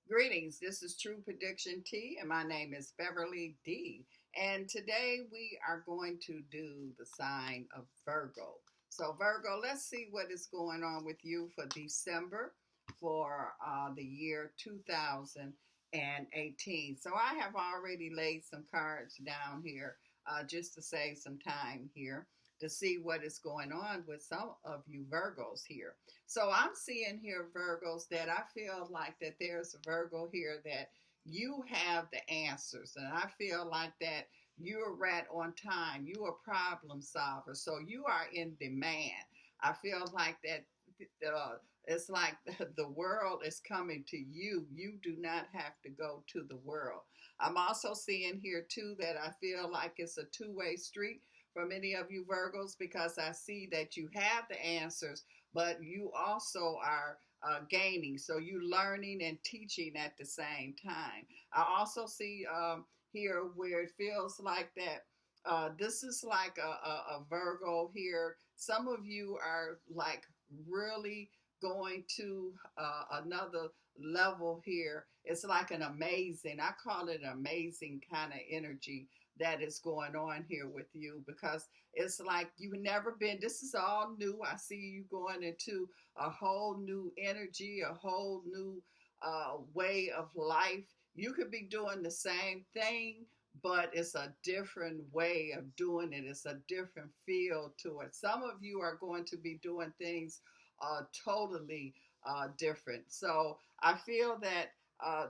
Greetings. This is True Prediction Tea, and my name is Beverly D. And today we are going to do the sign of Virgo. So, Virgo, let's see what is going on with you for December for the year 2018. So, I have already laid some cards down here just to save some time here to see what is going on with some of you Virgos here. So I'm seeing here, Virgos, that I feel like that there's a Virgo here that you have the answers. And I feel like that you're right on time. You're a problem solver. So you are in demand. I feel like that it's like the world is coming to you. You do not have to go to the world. I'm also seeing here, too, that I feel like it's a two-way street for many of you Virgos because I see that you have the answers, but you also are gaining. So you learning and teaching at the same time. I also see here where it feels like that this is like a Virgo here. Some of you are like really going to another level here. It's like an amazing, I call it an amazing kind of energy that is going on here with you because it's like you've never been, this is all new. I see you going into a whole new energy, a whole new way of life. You could be doing the same thing, but it's a different way of doing it. It's a different feel to it. Some of you are going to be doing things totally different. So I feel that uh,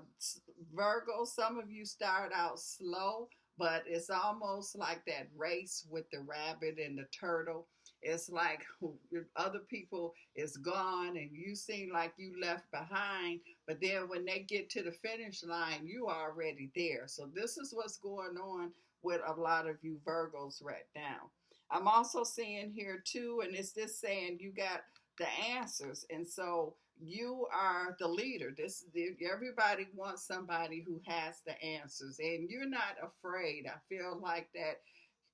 Virgo, some of you start out slow, but it's almost like that race with the rabbit and the turtle. It's like other people is gone and you seem like you left behind, but then when they get to the finish line, you are already there. So this is what's going on with a lot of you Virgos right now. I'm also seeing here too, and it's just saying you got the answers, and so you are the leader. Everybody wants somebody who has the answers, and you're not afraid. I feel like that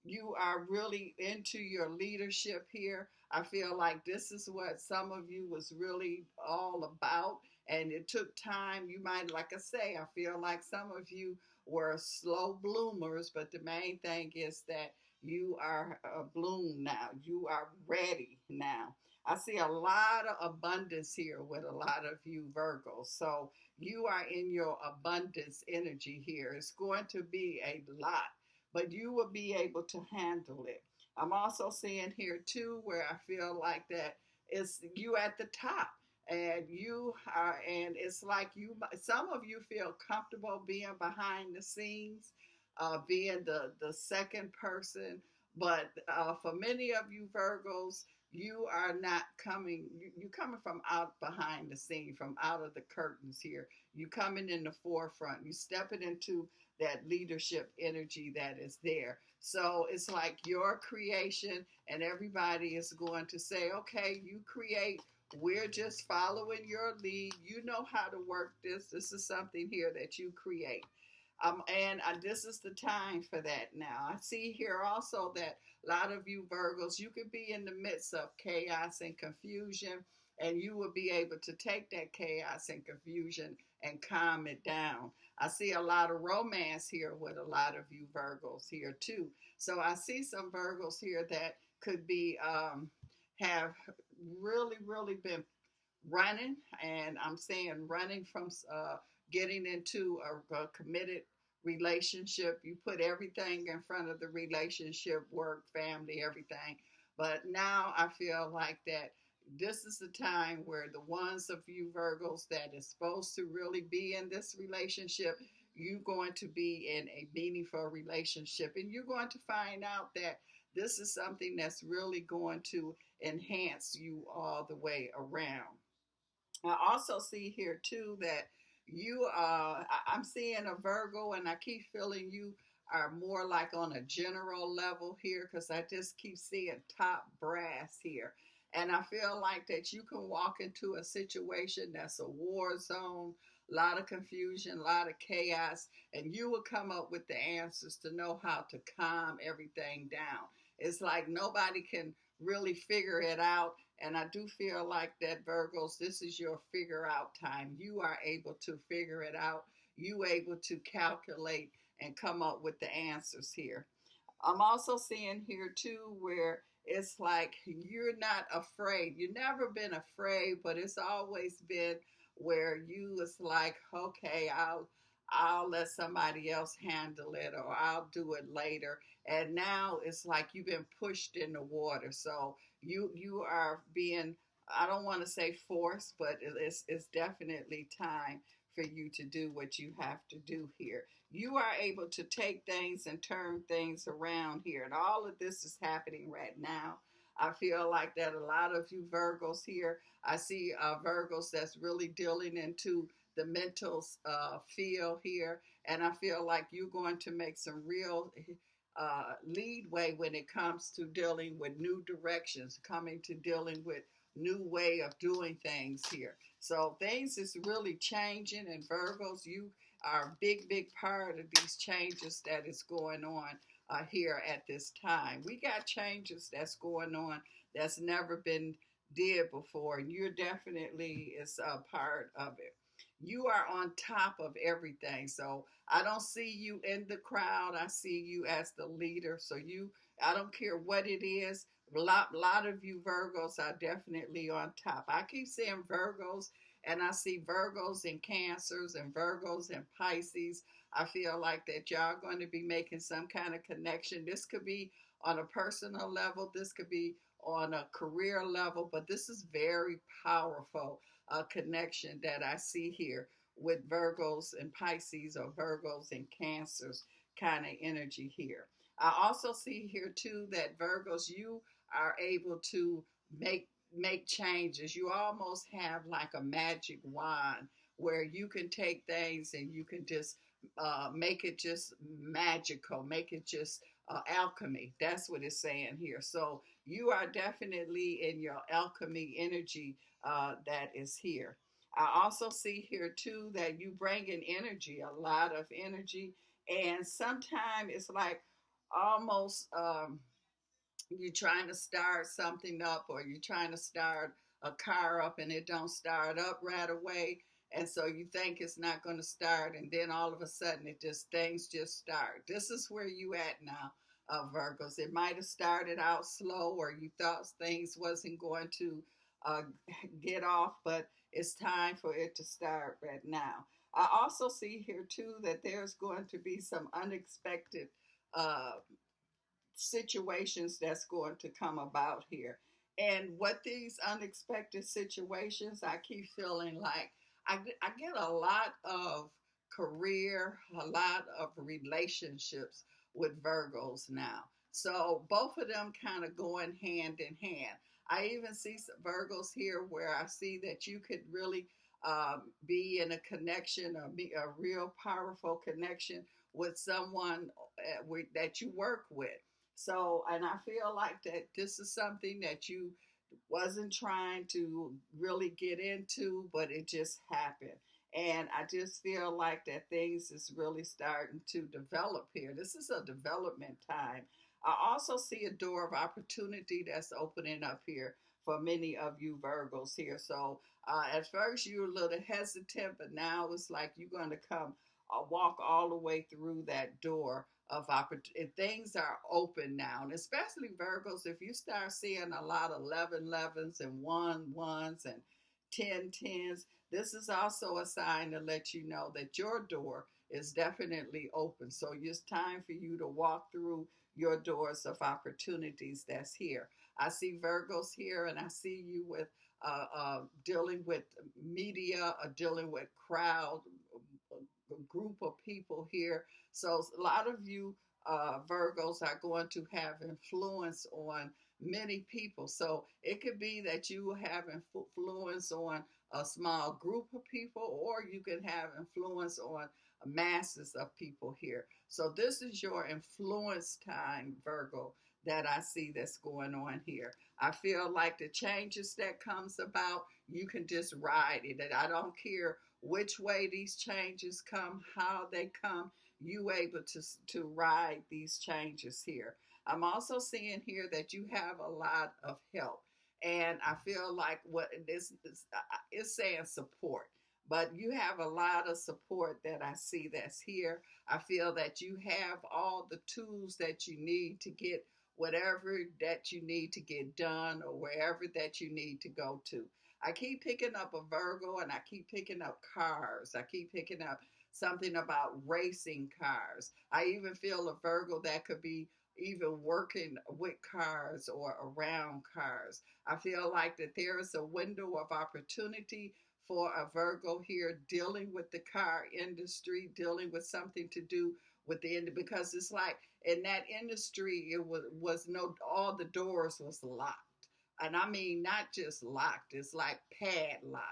you are really into your leadership here. I feel like this is what some of you was really all about, and it took time. You might, like I say, I feel like some of you were slow bloomers, but the main thing is that you are bloom now. You are ready now. I see a lot of abundance here with a lot of you Virgos. So you are in your abundance energy here. It's going to be a lot, but you will be able to handle it. I'm also seeing here too where I feel like that it's you at the top and you are, and it's like you, some of you feel comfortable being behind the scenes, being the second person, but for many of you Virgos, you are not coming, you coming from out behind the scene, from out of the curtains here. You coming in the forefront, you stepping into that leadership energy that is there. So it's like your creation, and everybody is going to say, okay, you create, we're just following your lead. You know how to work this. This is something here that you create. And this is the time for that now. I see here also that a lot of you Virgos, you could be in the midst of chaos and confusion, and you will be able to take that chaos and confusion and calm it down. I see a lot of romance here with a lot of you Virgos here too. So I see some Virgos here that could be have really been running, and I'm saying running from getting into a committed relationship. You put everything in front of the relationship, work, family, everything. But now I feel like that this is the time where the ones of you Virgos that is supposed to really be in this relationship, you're going to be in a meaningful relationship, and you're going to find out that this is something that's really going to enhance you all the way around. I also see here too that you I'm seeing a Virgo, and I keep feeling you are more like on a general level here because I just keep seeing top brass here. And I feel like that you can walk into a situation that's a war zone, a lot of confusion, a lot of chaos, and you will come up with the answers to know how to calm everything down. It's like nobody can really figure it out, And I do feel like that, Virgos, this is your figure out time. You are able to figure it out. You able to calculate and come up with the answers here. I'm also seeing here too where it's like you're not afraid. You've never been afraid, but it's always been where you was like, okay, I'll let somebody else handle it or I'll do it later. And now it's like you've been pushed in the water. So you are being, I don't want to say forced, but it's definitely time for you to do what you have to do here. You are able to take things and turn things around here. And all of this is happening right now. I feel like that a lot of you Virgos here, I see Virgos that's really dealing into the mental field here. And I feel like you're going to make some real leadway when it comes to dealing with new directions, coming to dealing with new way of doing things here. So things is really changing, and Virgos, you are a big part of these changes that is going on here at this time. We got changes that's going on that's never been did before, and you're definitely is a part of it. You are on top of everything. So I don't see you in the crowd. I see you as the leader. So you, I don't care what it is. A lot of you Virgos are definitely on top. I keep saying Virgos, and I see Virgos and Cancers and Virgos and Pisces. I feel like that y'all going to be making some kind of connection. This could be on a personal level. This could be on a career level, but this is very powerful connection that I see here with Virgos and Pisces or Virgos and Cancers kind of energy here. I also see here too that Virgos, you are able to make changes. You almost have like a magic wand where you can take things and you can just make it just magical, make it just alchemy. That's what it's saying here. So you are definitely in your alchemy energy that is here. I also see here too that you bring in energy, a lot of energy, and sometimes it's like almost you're trying to start something up or you're trying to start a car up and it don't start up right away, and so you think it's not going to start, and then all of a sudden it just things just start. This is where you at now, Virgos. It might have started out slow or you thought things wasn't going to uh, get off, but it's time for it to start right now. I also see here too that there's going to be some unexpected uh, situations that's going to come about here. And what these unexpected situations, I keep feeling like I get a lot of career, a lot of relationships with Virgos now. So both of them kind of going hand in hand. I even see some Virgos here where I see that you could really be in a connection or be a real powerful connection with someone that you work with. So, and I feel like that this is something that you wasn't trying to really get into, but it just happened. And I just feel like that things is really starting to develop here. This is a development time. I also see a door of opportunity that's opening up here for many of you Virgos here. So at first you were a little hesitant, but now it's like you're going to come walk all the way through that door of opportunity. Things are open now, and especially Virgos, if you start seeing a lot of 11 and 1 and 10 this is also a sign to let you know that your door is definitely open. So it's time for you to walk through your doors of opportunities that's here. I see Virgos here, and I see you with dealing with media, or dealing with crowd, a group of people here. So a lot of you Virgos are going to have influence on many people. So it could be that you have influence on a small group of people, or you can have influence on masses of people here. So this is your influence time, Virgo, that I see that's going on here. I feel like the changes that comes about, you can just ride it. And I don't care which way these changes come, how they come, you able to ride these changes here. I'm also seeing here that you have a lot of help. And I feel like what this is saying support, but you have a lot of support that I see that's here. I feel that you have all the tools that you need to get whatever that you need to get done or wherever that you need to go to. I keep picking up a Virgo and I keep picking up cars. I keep picking up something about racing cars. I even feel a Virgo that could be even working with cars or around cars. I feel like that there is a window of opportunity for a Virgo here dealing with the car industry, dealing with something to do with the end, because it's like in that industry it was no, all the doors was locked. And I mean not just locked, it's like padlocked.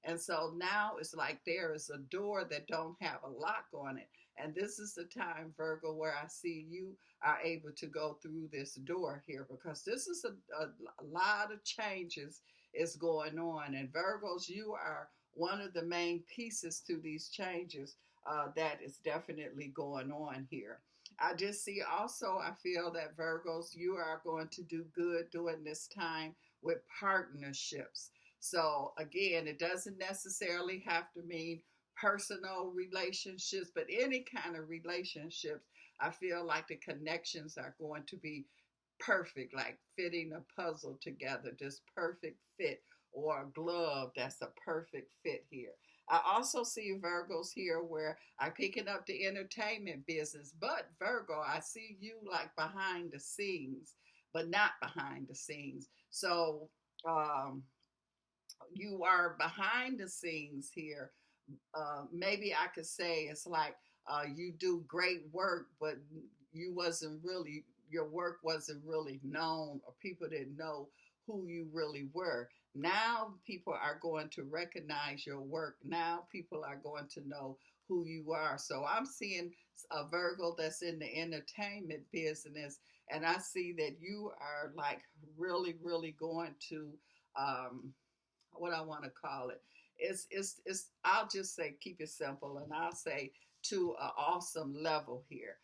And so now it's like there is a door that don't have a lock on it. And this is the time, Virgo, where I see you are able to go through this door here, because this is a lot of changes is going on. And Virgos, you are one of the main pieces to these changes that is definitely going on here. I just see also, I feel that Virgos, you are going to do good during this time with partnerships. So, again, it doesn't necessarily have to mean personal relationships, but any kind of relationships. I feel like the connections are going to be perfect, like fitting a puzzle together, just perfect fit, or a glove that's a perfect fit here. I also see Virgos here where I'm picking up the entertainment business, but Virgo, I see you like behind the scenes, but not behind the scenes. So um, you are behind the scenes here. Maybe I could say it's like you do great work, but you wasn't really, your work wasn't really known, or people didn't know who you really were. Now people are going to recognize your work. Now people are going to know who you are. So I'm seeing a Virgo that's in the entertainment business, and I see that you are like really, really going to um, what I want to call it. It's I'll just say keep it simple, and I'll say to an awesome level here.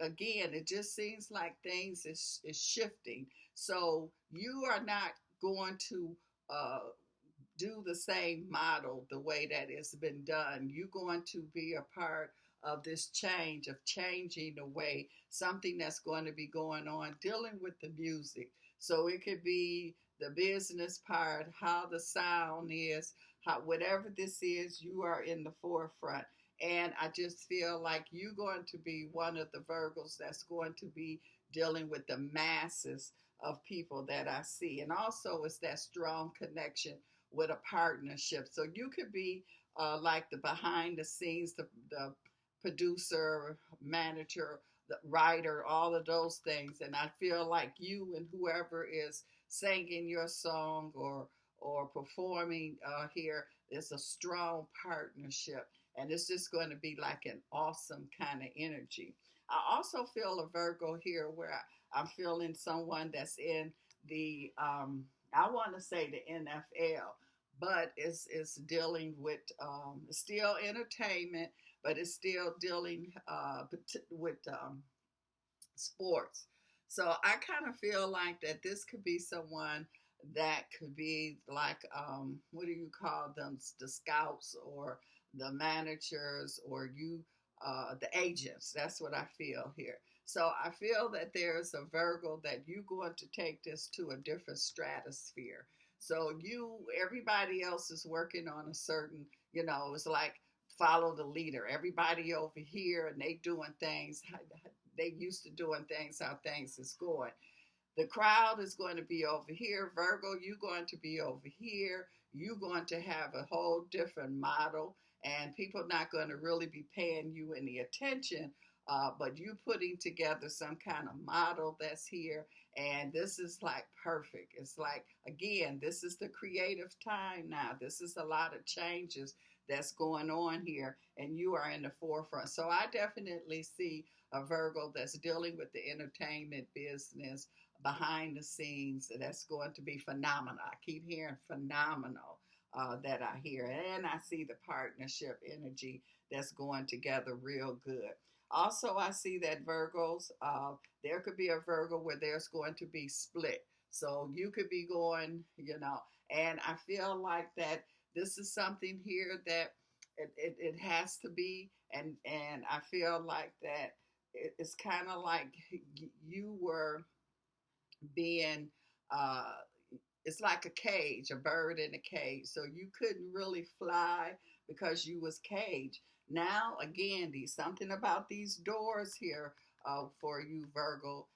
Again, it just seems like things is shifting. So you are not going to uh, do the same model the way that it's been done. You're going to be a part of this change, of changing the way something that's going to be going on, dealing with the music. So it could be the business part, how the sound is, how whatever this is, you are in the forefront. And I just feel like you're going to be one of the Virgos that's going to be dealing with the masses of people that I see. And also, it's that strong connection with a partnership. So you could be like the behind the scenes, the producer, manager, the writer, all of those things. And I feel like you and whoever is singing your song or performing here is a strong partnership. And it's just going to be like an awesome kind of energy. I also feel a Virgo here where I'm feeling someone that's in the I want to say the NFL, but it's dealing with still entertainment, but it's still dealing with sports. So I kind of feel like that this could be someone that could be like what do you call them, the scouts or the managers, or you the agents. That's what I feel here. So I feel that there's a Virgo that you're going to take this to a different stratosphere. So you, everybody else is working on a certain, it's like follow the leader. Everybody over here and they doing things. They used to doing things how things is going. The crowd is going to be over here. Virgo, you're going to be over here. You're going to have a whole different model, and people not going to really be paying you any attention. But you putting together some kind of model that's here, and this is like perfect. It's like, again, this is the creative time now. This is a lot of changes that's going on here, and you are in the forefront. So I definitely see a Virgo that's dealing with the entertainment business behind the scenes. That's going to be phenomenal. I keep hearing phenomenal that I hear. And I see the partnership energy that's going together real good. Also, I see that Virgos, there could be a Virgo where there's going to be split. So you could be going, and I feel like that this is something here that it has to be, and I feel like that it's kind of like you were being uh it's like a cage, a bird in a cage. So you couldn't really fly because you was caged. Now again, these something about these doors here for you Virgo.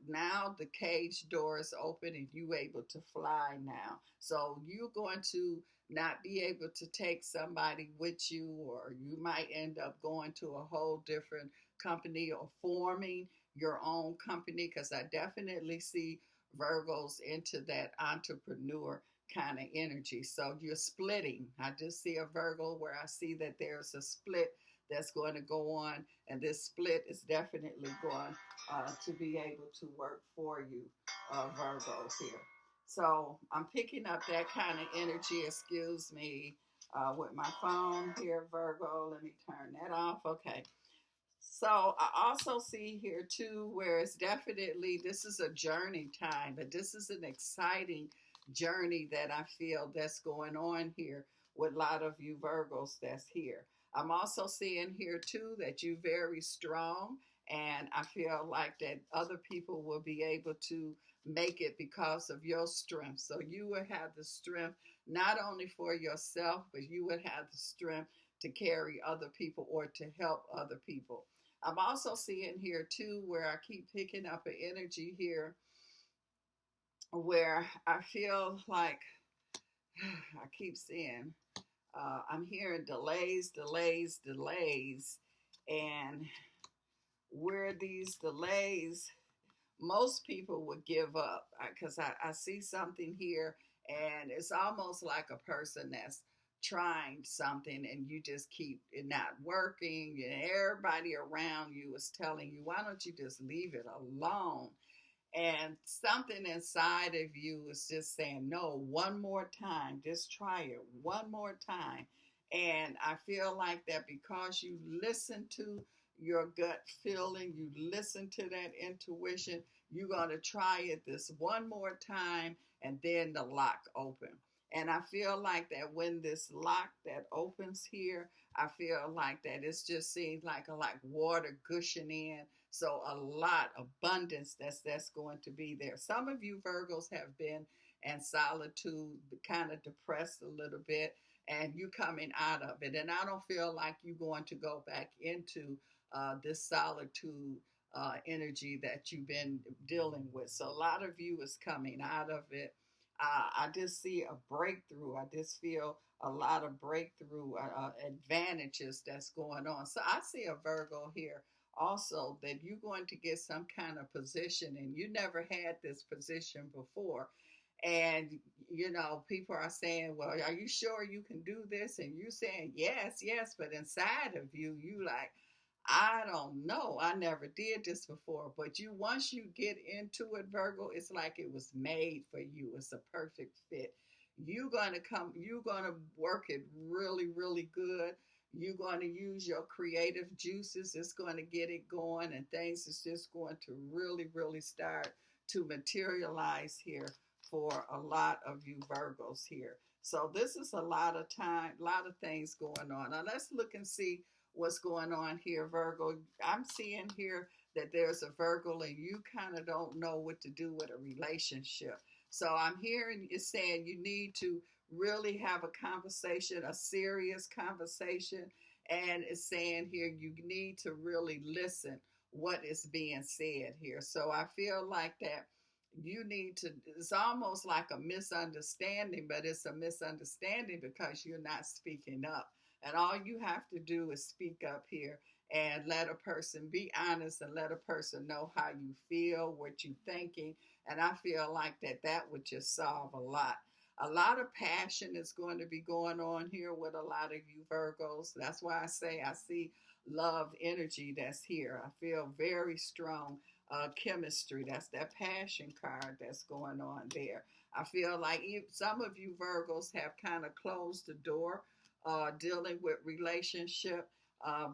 Now the cage door is open and you able to fly now. So you're going to not be able to take somebody with you, or you might end up going to a whole different company or forming your own company, because I definitely see Virgos into that entrepreneur kind of energy. So you're splitting. I just see a Virgo where I see that there's a split that's going to go on, and this split is definitely going to be able to work for you, Virgos here. So I'm picking up that kind of energy. Excuse me, with my phone here, Virgo. Let me turn that off. Okay. So I also see here too, where it's definitely this is a journey time, but this is an exciting journey that I feel that's going on here with a lot of you Virgos that's here. I'm also seeing here too that you're very strong, and I feel like that other people will be able to make it because of your strength. So you will have the strength not only for yourself, but you would have the strength to carry other people or to help other people. I'm also seeing here too where I keep picking up an energy here where I feel like I keep seeing, I'm hearing delays, delays, delays, and where these delays, most people would give up because I see something here, and it's almost like a person that's trying something and you just keep it not working, and everybody around you is telling you, why don't you just leave it alone? And something inside of you is just saying, no, one more time, just try it one more time. And I feel like that because you listen to your gut feeling, you listen to that intuition, you're going to try it this one more time, and then the lock open. And I feel like that when this lock that opens here, I feel like that it's just seems like water gushing in. So a lot abundance that's going to be there. Some of you Virgos have been in solitude, kind of depressed a little bit, and you coming out of it. And I don't feel like you're going to go back into this solitude energy that you've been dealing with. So a lot of you is coming out of it. I just see a breakthrough. I just feel a lot of breakthrough advantages that's going on. So I see a Virgo here also that you're going to get some kind of position, and you never had this position before. And people are saying, well, are you sure you can do this? And you saying yes, yes, but inside of you, you like, I don't know. I never did this before. But once you get into it, Virgo, it's like it was made for you. It's a perfect fit. You're gonna work it really, really good. You're going to use your creative juices. It's going to get it going, and things is just going to really, really start to materialize here for a lot of you Virgos here. So this is a lot of time, a lot of things going on. Now let's look and see what's going on here, Virgo. I'm seeing here that there's a Virgo and you kind of don't know what to do with a relationship. So I'm hearing it saying you need to really have a conversation, a serious conversation. And it's saying here you need to really listen what is being said here. So I feel like that you need to, it's almost like a misunderstanding, but it's a misunderstanding because you're not speaking up. And all you have to do is speak up here and let a person be honest and let a person know how you feel, what you're thinking. And I feel like that would just solve a lot. A lot of passion is going to be going on here with a lot of you Virgos. That's why I say I see love energy that's here. I feel very strong chemistry. That's that passion card that's going on there. I feel like some of you Virgos have kind of closed the door dealing with relationship.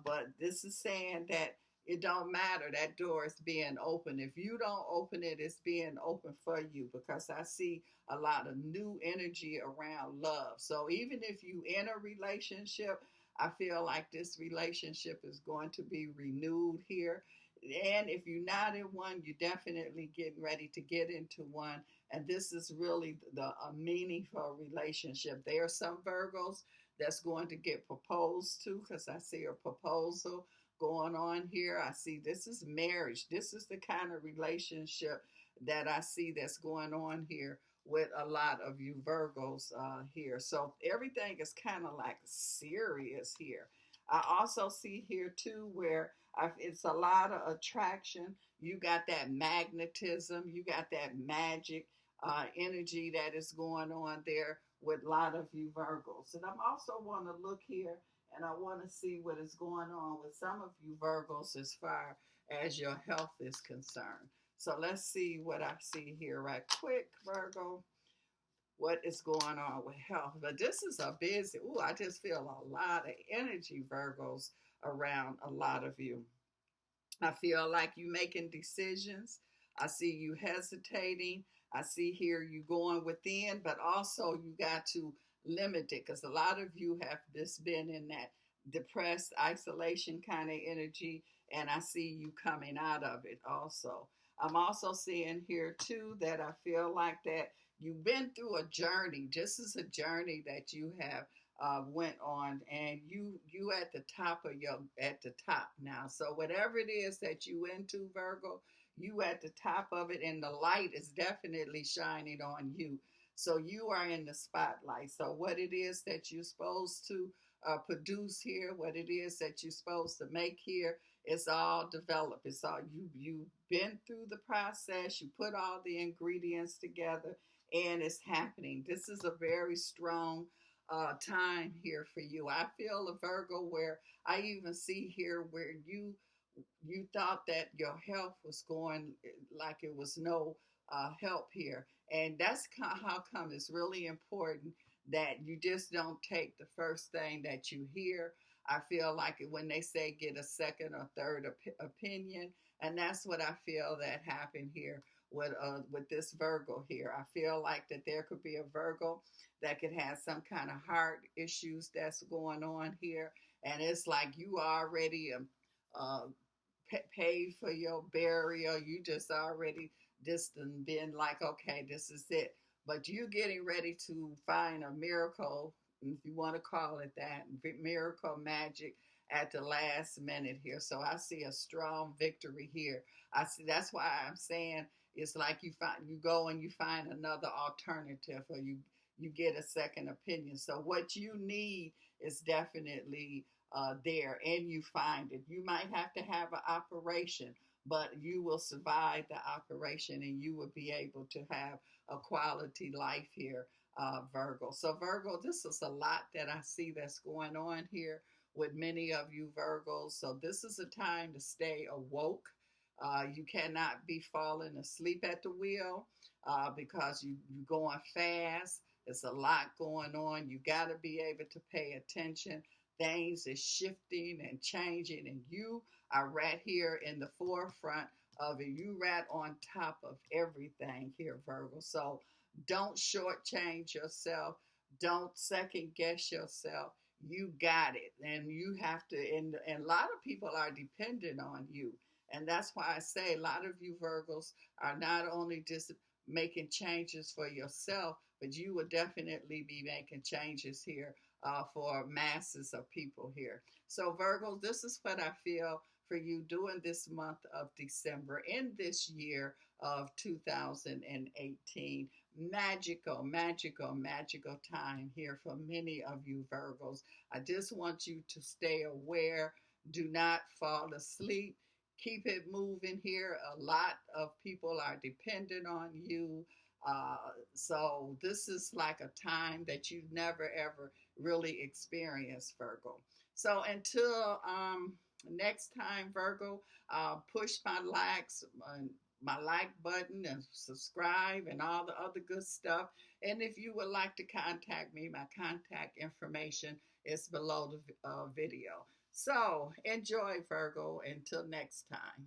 But this is saying that it don't matter. That door is being open. If you don't open it, it's being open for you, because I see a lot of new energy around love. So even if you in a relationship, I feel like this relationship is going to be renewed here. And if you're not in one, you're definitely getting ready to get into one. And this is really a meaningful relationship. There are some Virgos that's going to get proposed to, because I see a proposal going on here. I see this is marriage. This is the kind of relationship that I see that's going on here with a lot of you Virgos here. So everything is kind of like serious here. I also see here too where it's a lot of attraction. You got that magnetism, you got that magic energy that is going on there with a lot of you Virgos. And I'm also want to look here and I want to see what is going on with some of you Virgos as far as your health is concerned. So let's see what I see here right quick, Virgo. What is going on with health? But this is a busy, I just feel a lot of energy, Virgos, around a lot of you. I feel like you making decisions. I see you hesitating. I see here you going within, but also you got to limit it, because a lot of you have just been in that depressed isolation kind of energy, and I see you coming out of it also. I'm also seeing here too that I feel like that you've been through a journey. This is a journey that you have went on, and you at the top of your at the top now. So whatever it is that you into, Virgo, you at the top of it, and the light is definitely shining on you. So you are in the spotlight. So what it is that you're supposed to produce here, what it is that you're supposed to make here, it's all developed. It's all you've been through the process. You put all the ingredients together, and it's happening. This is a very strong time here for you. I feel a Virgo where I even see here where you thought that your health was going like it was no help here, and that's how come it's really important that you just don't take the first thing that you hear. I feel like when they say get a second or third opinion, and that's what I feel that happened here with this Virgo here. I feel like that there could be a Virgo that could have some kind of heart issues that's going on here, and it's like you already uh, paid for your burial. You just already just been like, okay, this is it. But you getting ready to find a miracle, if you want to call it that, miracle magic at the last minute here. So I see a strong victory here. I see that's why I'm saying it's like you go and you find another alternative, or you get a second opinion. So what you need is definitely there, and you find it. You might have to have an operation, but you will survive the operation, and you will be able to have a quality life here, Virgo. So Virgo, this is a lot that I see that's going on here with many of you Virgos. So this is a time to stay awoke. You cannot be falling asleep at the wheel because you're going fast. There's a lot going on. You got to be able to pay attention. Things is shifting and changing, and you are right here in the forefront of it. You right on top of everything here, Virgo. So don't shortchange yourself. Don't second guess yourself. You got it, and you have to. And a lot of people are dependent on you, and that's why I say a lot of you Virgos are not only just making changes for yourself, but you will definitely be making changes here for masses of people here. So Virgos, this is what I feel for you during this month of December in this year of 2018. Magical, magical, magical time here for many of you Virgos. I just want you to stay aware. Do not fall asleep. Keep it moving here. A lot of people are dependent on you. So this is like a time that you've never ever really experienced, Virgo. So until next time, Virgo, push my like button and subscribe and all the other good stuff. And if you would like to contact me, my contact information is below the video. So enjoy, Virgo. Until next time.